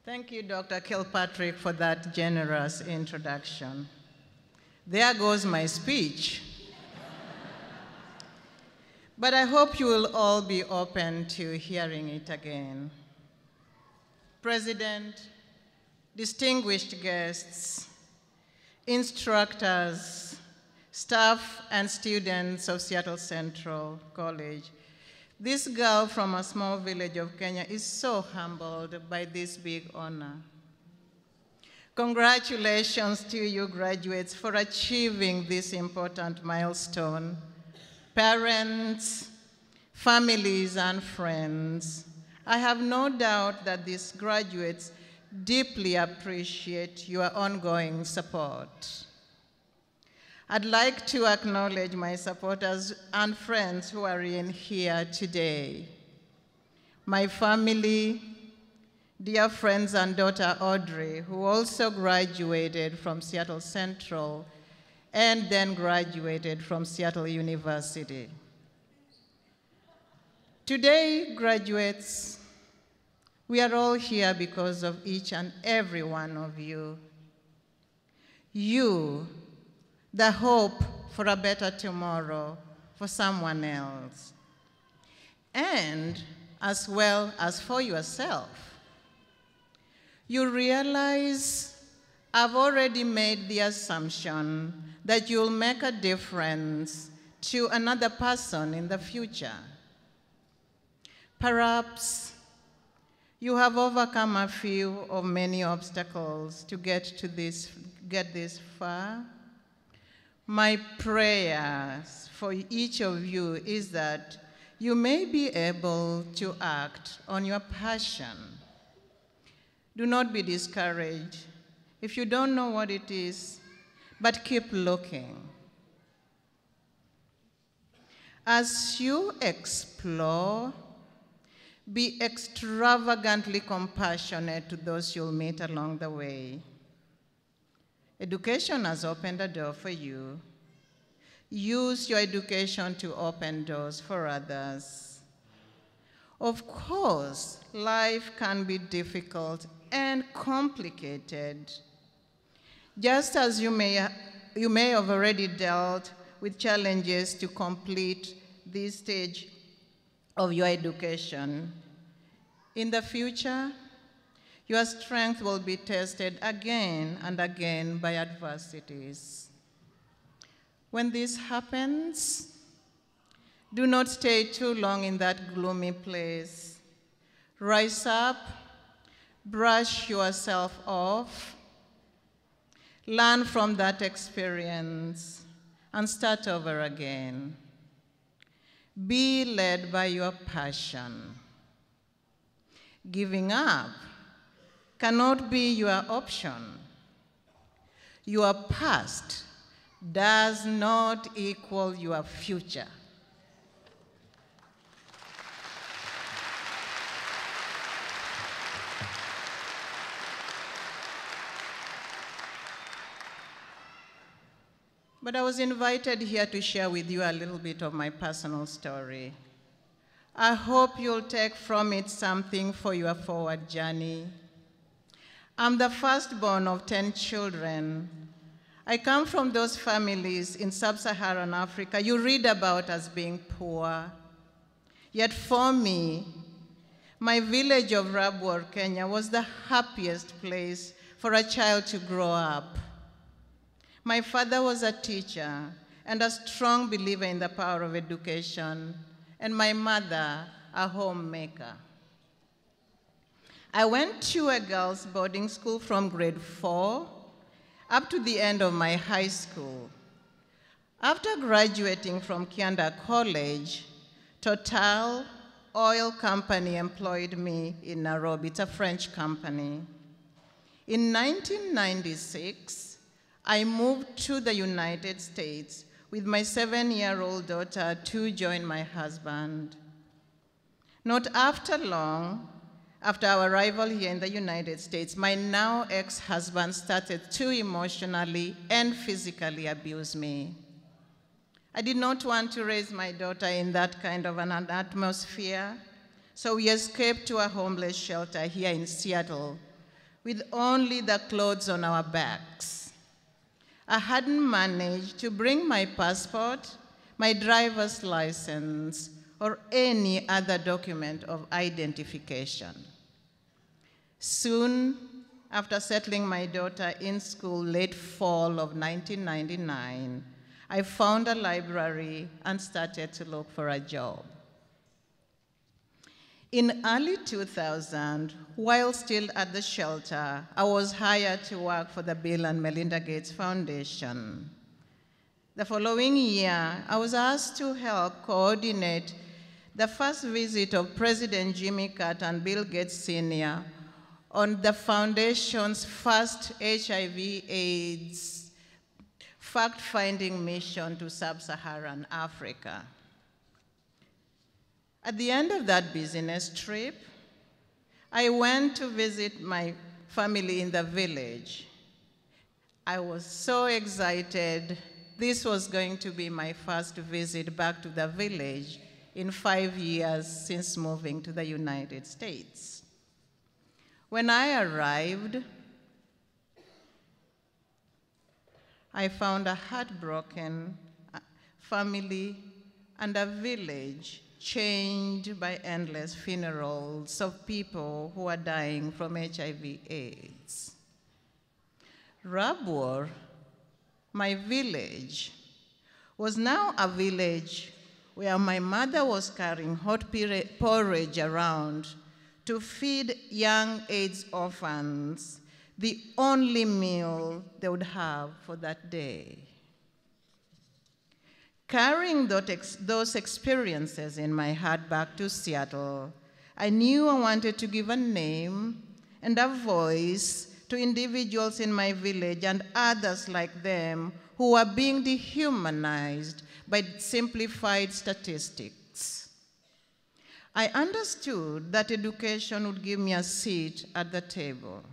Thank you, Dr. Kilpatrick, for that generous introduction. There goes my speech. But I hope you will all be open to hearing it again. President, distinguished guests, instructors, staff and students of Seattle Central College, this girl from a small village of Kenya is so humbled by this big honor. Congratulations to you graduates for achieving this important milestone. Parents, families, and friends, I have no doubt that these graduates deeply appreciate your ongoing support. I'd like to acknowledge my supporters and friends who are in here today. My family, dear friends and daughter Audrey, who also graduated from Seattle Central and then graduated from Seattle University. Today, graduates, we are all here because of each and every one of you. You, the hope for a better tomorrow for someone else, and as well as for yourself. You realize I've already made the assumption that you'll make a difference to another person in the future. Perhaps you have overcome a few of many obstacles to get this far. My prayers for each of you is that you may be able to act on your passion. Do not be discouraged if you don't know what it is, but keep looking. As you explore, be extravagantly compassionate to those you'll meet along the way. Education has opened a door for you. Use your education to open doors for others. Of course, life can be difficult and complicated. Just as you may have already dealt with challenges to complete this stage of your education, in the future, your strength will be tested again and again by adversities. When this happens, do not stay too long in that gloomy place. Rise up, brush yourself off, learn from that experience, and start over again. Be led by your passion. Giving up cannot be your option. Your past does not equal your future. But I was invited here to share with you a little bit of my personal story. I hope you'll take from it something for your forward journey. I'm the firstborn of 10 children. I come from those families in sub-Saharan Africa you read about as being poor. Yet for me, my village of Rabwar, Kenya was the happiest place for a child to grow up. My father was a teacher and a strong believer in the power of education, and my mother, a homemaker. I went to a girls' boarding school from grade 4 up to the end of my high school. After graduating from Kianda College, Total Oil Company employed me in Nairobi. It's a French company. In 1996, I moved to the United States with my 7-year-old daughter to join my husband. Not after long, after our arrival here in the United States, my now ex-husband started to emotionally and physically abuse me. I did not want to raise my daughter in that kind of an atmosphere, so we escaped to a homeless shelter here in Seattle with only the clothes on our backs. I hadn't managed to bring my passport, my driver's license, or any other document of identification. Soon after settling my daughter in school, late fall of 1999, I found a library and started to look for a job. In early 2000, while still at the shelter, I was hired to work for the Bill and Melinda Gates Foundation. The following year, I was asked to help coordinate the first visit of President Jimmy Carter and Bill Gates Sr. on the foundation's first HIV/AIDS fact-finding mission to sub-Saharan Africa. At the end of that business trip, I went to visit my family in the village. I was so excited. This was going to be my first visit back to the village in 5 years since moving to the United States. When I arrived, I found a heartbroken family and a village changed by endless funerals of people who are dying from HIV/AIDS. Rabwar, my village, was now a village where my mother was carrying hot porridge around to feed young AIDS orphans, the only meal they would have for that day. Carrying those experiences in my heart back to Seattle, I knew I wanted to give a name and a voice to individuals in my village and others like them who are being dehumanized by simplified statistics. I understood that education would give me a seat at the table.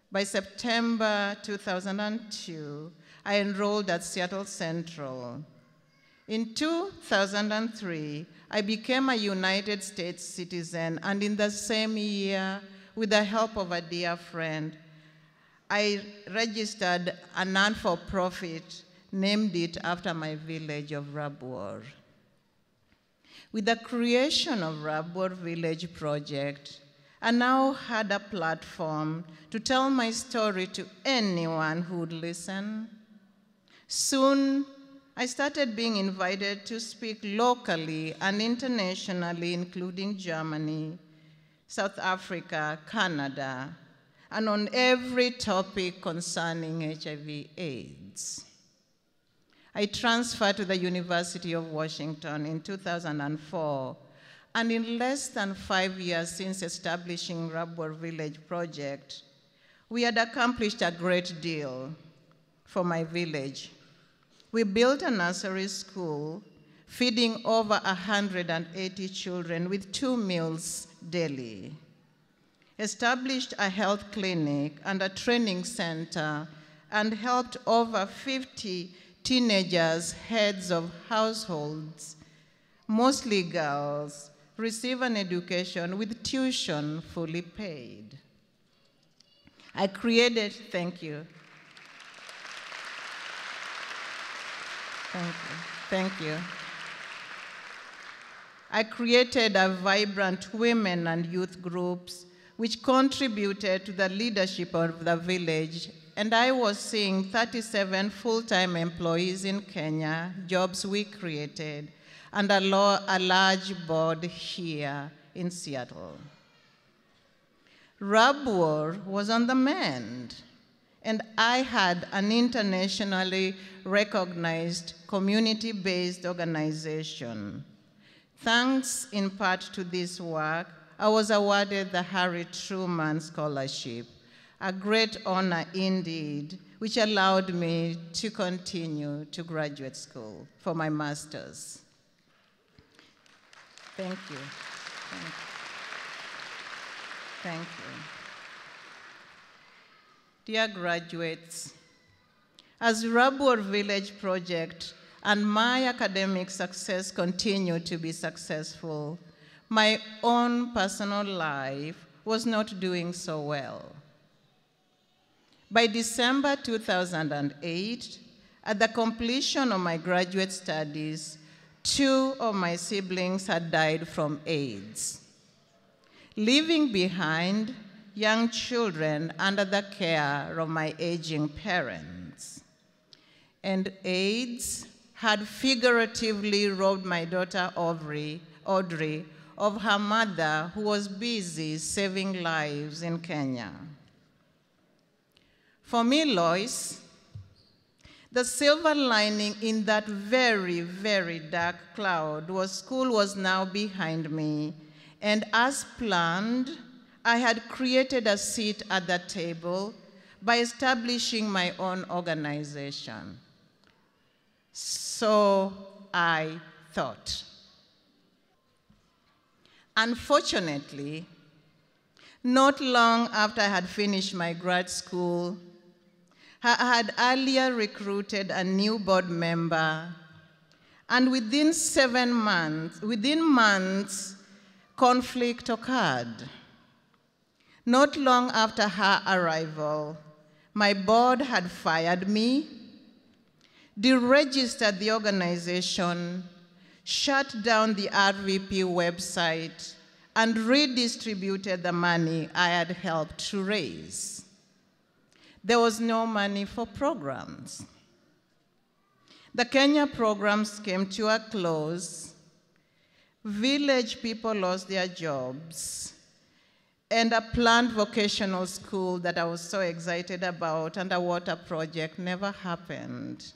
By September 2002, I enrolled at Seattle Central. In 2003, I became a United States citizen, and in the same year, with the help of a dear friend, I registered a non-for-profit, named it after my village of Rabwar. With the creation of Rabwar Village Project, I now had a platform to tell my story to anyone who would listen. Soon, I started being invited to speak locally and internationally, including Germany, South Africa, Canada, and on every topic concerning HIV/AIDS. I transferred to the University of Washington in 2004, and in less than 5 years since establishing Rabwar Village Project, we had accomplished a great deal for my village. We built a nursery school, feeding over 180 children with 2 meals daily, established a health clinic and a training center, and helped over 50 teenagers, heads of households, mostly girls, receive an education with tuition fully paid. Thank you. Thank you. I created a vibrant women and youth groups which contributed to the leadership of the village, and I was seeing 37 full-time employees in Kenya, jobs we created, and a large board here in Seattle. Rabwar was on the mend, and I had an internationally recognized community-based organization. Thanks in part to this work, I was awarded the Harry Truman Scholarship, a great honor indeed, which allowed me to continue to graduate school for my master's. Thank you. Thank you. Dear graduates, as Rabwar Village Project and my academic success continue to be successful, my own personal life was not doing so well. By December 2008, at the completion of my graduate studies, 2 of my siblings had died from AIDS, leaving behind young children under the care of my aging parents. And AIDS had figuratively robbed my daughter Audrey of her mother, who was busy saving lives in Kenya. For me, Loyce, the silver lining in that very, very dark cloud was school was now behind me, and as planned, I had created a seat at the table by establishing my own organization. So I thought. Unfortunately, not long after I had finished my grad school, I had earlier recruited a new board member, and within months, conflict occurred. Not long after her arrival, my board had fired me, deregistered the organization, shut down the RVP website, and redistributed the money I had helped to raise. There was no money for programs. The Kenya programs came to a close. Village people lost their jobs, and a planned vocational school that I was so excited about and a water project never happened.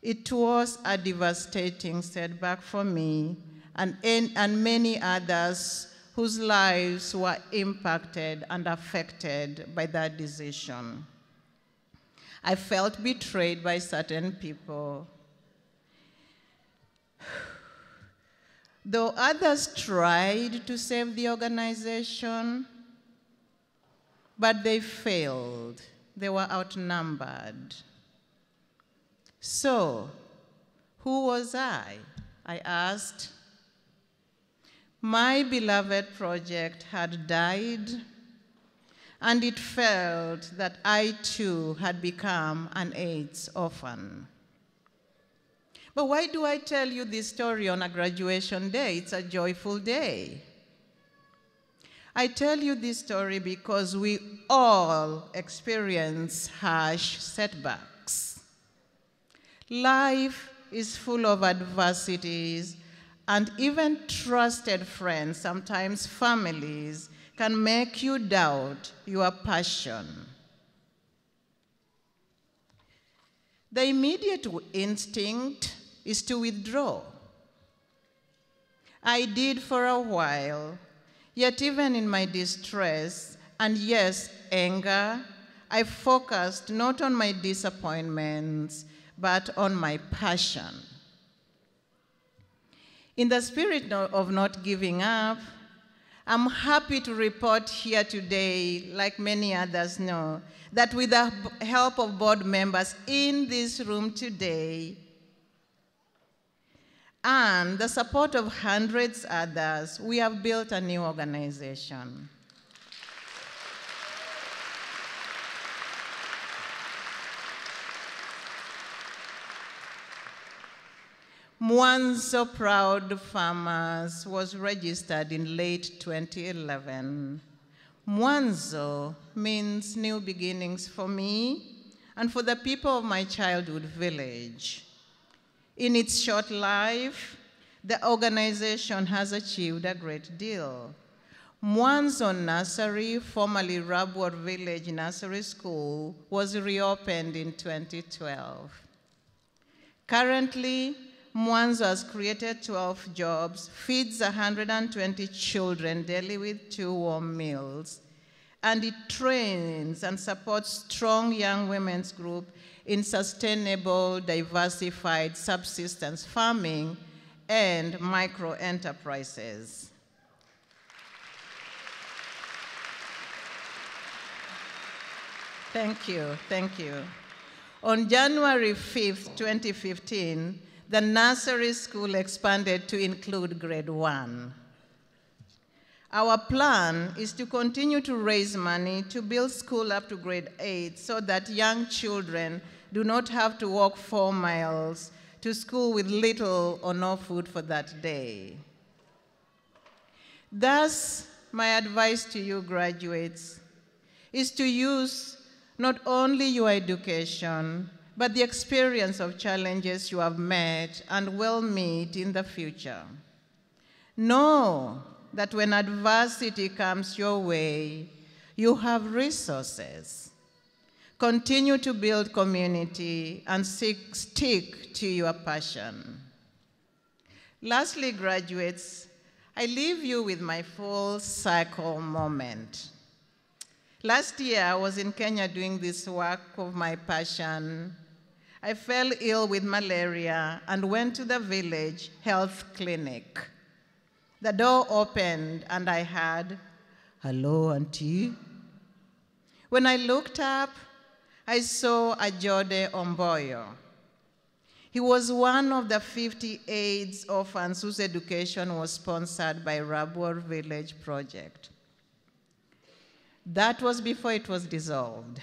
It was a devastating setback for me and many others whose lives were impacted and affected by that decision. I felt betrayed by certain people. Though others tried to save the organization, but they failed. They were outnumbered. So, who was I asked. My beloved project had died, and it felt that I too had become an AIDS orphan. But why do I tell you this story on a graduation day? It's a joyful day. I tell you this story because we all experience harsh setbacks. Life is full of adversities, and even trusted friends, sometimes families, can make you doubt your passion. The immediate instinct is to withdraw. I did for a while, yet even in my distress and yes, anger, I focused not on my disappointments, but on my passion. In the spirit of not giving up, I'm happy to report here today, like many others know, that with the help of board members in this room today, and the support of hundreds others, we have built a new organization. Mwanzo Proud Farmers was registered in late 2011. Mwanzo means new beginnings for me and for the people of my childhood village. In its short life, the organization has achieved a great deal. Mwanzo Nursery, formerly Rabwar Village Nursery School, was reopened in 2012. Currently, Mwanzo has created 12 jobs, feeds 120 children daily with 2 warm meals, and it trains and supports strong young women's group in sustainable, diversified subsistence farming and micro-enterprises. Thank you, thank you. On January 5th, 2015, the nursery school expanded to include grade 1. Our plan is to continue to raise money to build school up to grade 8 so that young children do not have to walk 4 miles to school with little or no food for that day. Thus, my advice to you graduates is to use not only your education, but the experience of challenges you have met and will meet in the future. Know that when adversity comes your way, you have resources. Continue to build community and stick to your passion. Lastly, graduates, I leave you with my full circle moment. Last year, I was in Kenya doing this work of my passion. I fell ill with malaria and went to the village health clinic. The door opened and I heard, "Hello, auntie." When I looked up, I saw Ajode Omboyo. He was one of the 50 AIDS orphans whose education was sponsored by Rabur Village Project. That was before it was dissolved.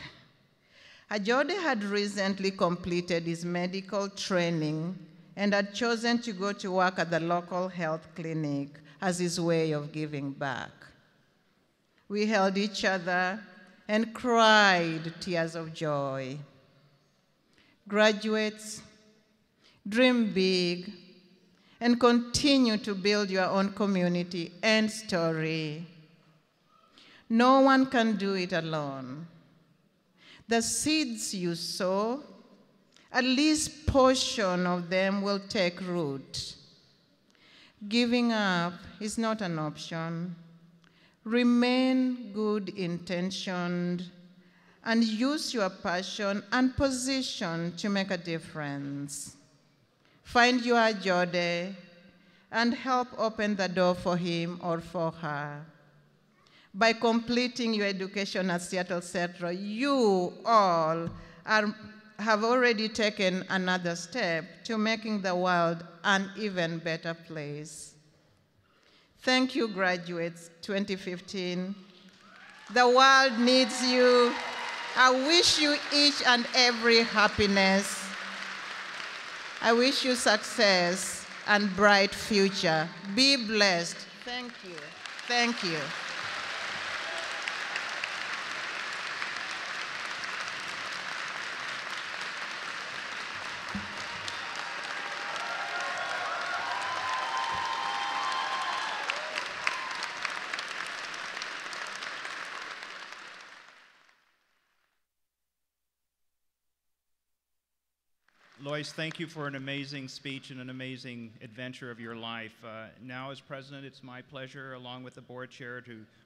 Ajode had recently completed his medical training and had chosen to go to work at the local health clinic as his way of giving back. We held each other and cried tears of joy. Graduates, dream big and continue to build your own community and story. No one can do it alone. The seeds you sow, at least portion of them will take root. Giving up is not an option. Remain good-intentioned and use your passion and position to make a difference. Find your Ajode and help open the door for him or for her. By completing your education at Seattle Central, you all have already taken another step to making the world an even better place. Thank you, graduates 2015. The world needs you. I wish you each and every happiness. I wish you success and bright future. Be blessed. Thank you. Thank you. Loyce, thank you for an amazing speech and an amazing adventure of your life. Now, as president, it's my pleasure, along with the board chair, to